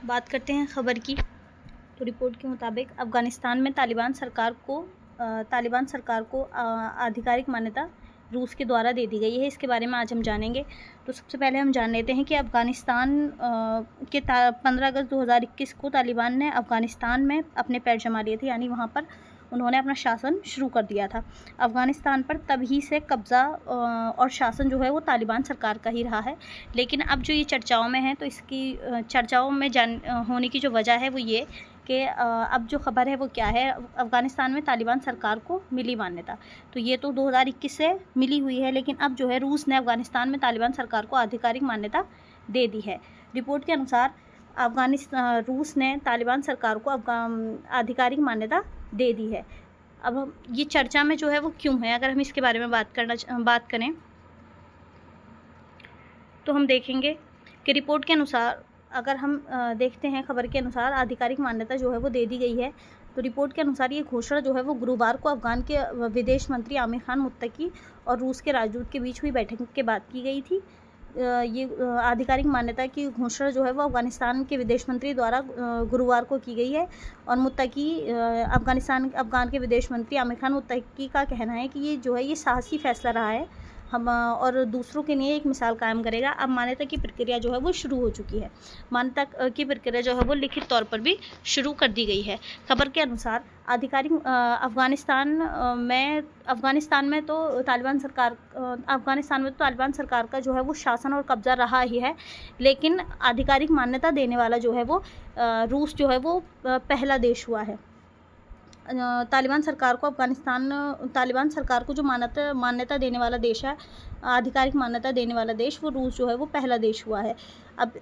बात करते हैं खबर की। तो रिपोर्ट के मुताबिक अफ़गानिस्तान में तालिबान सरकार को आधिकारिक मान्यता रूस के द्वारा दे दी गई है। इसके बारे में आज हम जानेंगे। तो सबसे पहले हम जान लेते हैं कि अफ़गानिस्तान के 15 अगस्त 2021 को तालिबान ने अफ़गानिस्तान में अपने पैर जमा लिए थे, यानी वहाँ पर उन्होंने अपना शासन शुरू कर दिया था। अफ़गानिस्तान पर तभी से कब्ज़ा और शासन जो है वो तालिबान सरकार का ही रहा है। लेकिन अब जो ये चर्चाओं में है, तो इसकी चर्चाओं में होने की जो वजह है वो ये कि अब जो खबर है वो क्या है, अफ़गानिस्तान में तालिबान सरकार को मिली मान्यता। तो ये तो 2021 से मिली हुई है, लेकिन अब जो है रूस ने अफ़गानिस्तान में तालिबान सरकार को आधिकारिक मान्यता दे दी है। रिपोर्ट के अनुसार रूस ने तालिबान सरकार को आधिकारिक मान्यता दे दी है। अब हम ये चर्चा में जो है वो क्यों है, अगर हम इसके बारे में बात करें तो हम देखेंगे कि रिपोर्ट के अनुसार, अगर हम देखते हैं खबर के अनुसार, आधिकारिक मान्यता जो है वो दे दी गई है। तो रिपोर्ट के अनुसार ये घोषणा जो है वो गुरुवार को अफ़गान के विदेश मंत्री आमिर खान मुत्तकी और रूस के राजदूत के बीच हुई बैठक के बाद की गई थी। ये आधिकारिक मान्यता की घोषणा जो है वो अफ़गानिस्तान के विदेश मंत्री द्वारा गुरुवार को की गई है। और अफ़गान के विदेश मंत्री आमिर खान मुत्तकी का कहना है कि ये जो है ये साहसी फैसला रहा है हम और दूसरों के लिए एक मिसाल कायम करेगा। अब मान्यता की प्रक्रिया जो है वो शुरू हो चुकी है। मान्यता की प्रक्रिया जो है वो लिखित तौर पर भी शुरू कर दी गई है। खबर के अनुसार अफ़गानिस्तान में तो तालिबान सरकार का जो है वो शासन और कब्ज़ा रहा ही है, लेकिन आधिकारिक मान्यता देने वाला जो है वो रूस जो है वो पहला देश हुआ है। तालिबान सरकार को जो मान्यता देने वाला देश है, आधिकारिक मान्यता देने वाला देश, वो रूस जो है वो पहला देश हुआ है। अब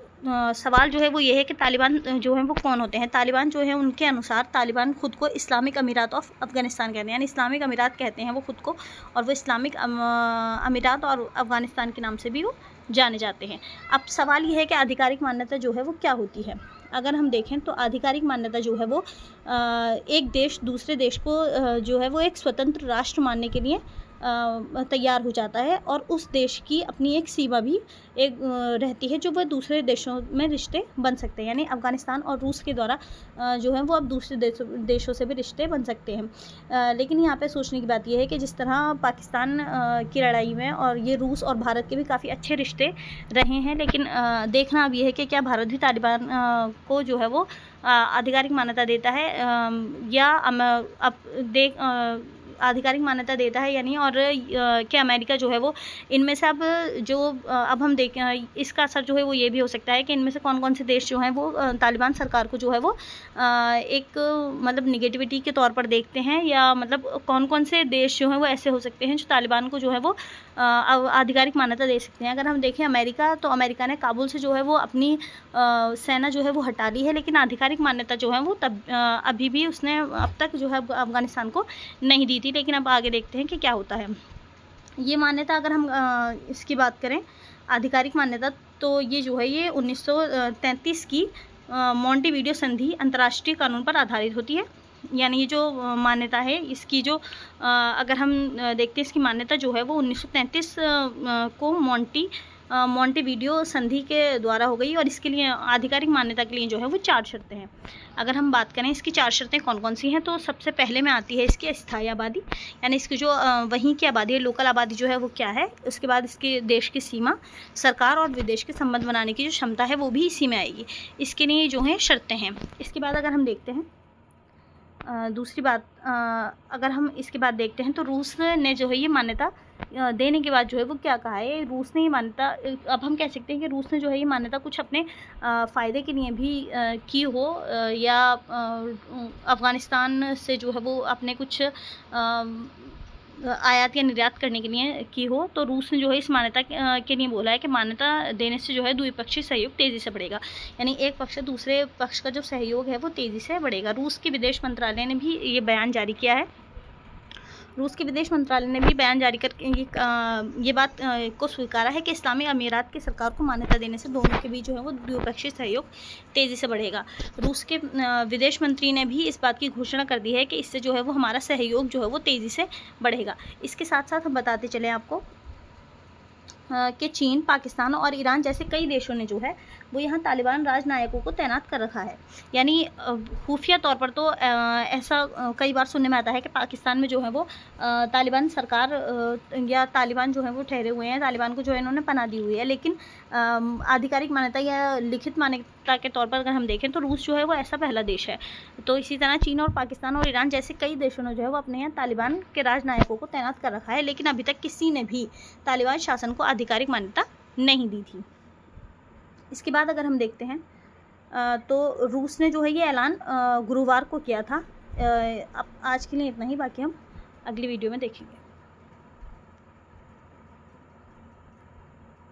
सवाल जो है वो ये है कि तालिबान जो है वो कौन होते हैं। तालिबान जो है, उनके अनुसार तालिबान खुद को इस्लामिक अमीरात ऑफ अफ़गानिस्तान कहते हैं, यानी इस्लामिक अमीरात कहते हैं वो खुद को, और वो इस्लामिक अमीरात और अफ़गानिस्तान के नाम से भी वो जाने जाते हैं। अब सवाल ये है कि आधिकारिक मान्यता जो है वो क्या होती है। अगर हम देखें तो आधिकारिक मान्यता जो है वो एक देश दूसरे देश को जो है वो एक स्वतंत्र राष्ट्र मानने के लिए तैयार हो जाता है, और उस देश की अपनी एक सीमा भी रहती है जो वह दूसरे देशों में रिश्ते बन सकते हैं। यानी अफ़गानिस्तान और रूस के द्वारा जो है वो अब दूसरे देशों से भी रिश्ते बन सकते हैं। लेकिन यहाँ पे सोचने की बात यह है कि जिस तरह पाकिस्तान की लड़ाई में और ये रूस और भारत के भी काफ़ी अच्छे रिश्ते रहे हैं, लेकिन देखना अब यह है कि क्या भारत भी तालिबान को जो है वो आधिकारिक मान्यता देता है या आधिकारिक मान्यता देता है या नहीं, और क्या अमेरिका जो है वो इनमें से अब हम देखें, इसका असर जो है वो ये भी हो सकता है कि इनमें से कौन कौन से देश जो हैं वो तालिबान सरकार को जो है वो एक मतलब निगेटिविटी के तौर पर देखते हैं, या मतलब कौन कौन से देश जो हैं वो ऐसे हो सकते हैं जो तालिबान को जो है वो आधिकारिक मान्यता दे सकते हैं। अगर हम देखें अमेरिका, तो अमेरिका ने काबुल से जो है वो अपनी सेना जो है वो हटा ली है, लेकिन आधिकारिक मान्यता जो है वो अभी भी उसने अब तक जो है अफ़गानिस्तान को नहीं दी थी। लेकिन अब आगे देखते हैं कि क्या होता है। ये मान्यता, अगर हम इसकी बात करें आधिकारिक मान्यता, तो ये जो है ये 1933 की मॉन्टेविडियो संधि अंतर्राष्ट्रीय कानून पर आधारित होती है। यानी ये जो मान्यता है इसकी जो अगर हम देखते हैं, इसकी मान्यता जो है वो 1933 को मॉन्टेविडियो संधि के द्वारा हो गई, और इसके लिए आधिकारिक मान्यता के लिए जो है वो 4 शर्तें हैं। अगर हम बात करें इसकी 4 शर्तें कौन कौन सी हैं, तो सबसे पहले में आती है इसकी अस्थायी आबादी, यानी इसकी जो वहीं की आबादी है, लोकल आबादी जो है वो क्या है। उसके बाद इसके देश की सीमा, सरकार और विदेश के संबंध बनाने की जो क्षमता है वो भी इसी में आएगी। इसके लिए जो है शर्तें हैं। इसके बाद अगर हम देखते हैं दूसरी बात, अगर हम इसके बाद देखते हैं तो रूस ने जो है ये मान्यता देने के बाद जो है वो क्या कहा है। रूस ने ये मान्यता, अब हम कह सकते हैं कि रूस ने जो है ये मान्यता कुछ अपने फ़ायदे के लिए भी की हो, या अफ़गानिस्तान से जो है वो अपने कुछ आयात या निर्यात करने के लिए की हो। तो रूस ने जो है इस मान्यता के लिए बोला है कि मान्यता देने से जो है द्विपक्षीय सहयोग तेज़ी से बढ़ेगा, यानी एक पक्ष से दूसरे पक्ष का जो सहयोग है वो तेज़ी से बढ़ेगा। रूस के विदेश मंत्रालय ने भी ये बयान जारी किया है। रूस के विदेश मंत्रालय ने भी बयान जारी कर ये बात को स्वीकारा है कि इस्लामी अमीरात की सरकार को मान्यता देने से दोनों के बीच जो है वो द्विपक्षीय सहयोग तेज़ी से बढ़ेगा। रूस के विदेश मंत्री ने भी इस बात की घोषणा कर दी है कि इससे जो है वो हमारा सहयोग जो है वो तेज़ी से बढ़ेगा। इसके साथ साथ हम बताते चलें आपको कि चीन, पाकिस्तान और ईरान जैसे कई देशों ने जो है वो यहाँ तालिबान राजनायकों को तैनात कर रखा है। यानी खुफिया तौर पर तो ऐसा कई बार सुनने में आता है कि पाकिस्तान में जो है वो तालिबान सरकार या तालिबान जो है वो ठहरे हुए हैं, तालिबान को जो है इन्होंने पनाह दी हुई है। लेकिन आधिकारिक मान्यता या लिखित मान्यता के तौर पर अगर हम देखें तो रूस जो है वो ऐसा पहला देश है। तो इसी तरह चीन और पाकिस्तान और ईरान जैसे कई देशों ने जो है वो अपने यहाँ तालिबान के राजनायकों को तैनात कर रखा है, लेकिन अभी तक किसी ने भी तालिबान शासन को आधिकारिक मान्यता नहीं दी थी। इसके बाद अगर हम देखते हैं तो रूस ने जो है ये ऐलान गुरुवार को किया था। अब आज के लिए इतना ही, बाकी हम अगली वीडियो में देखेंगे।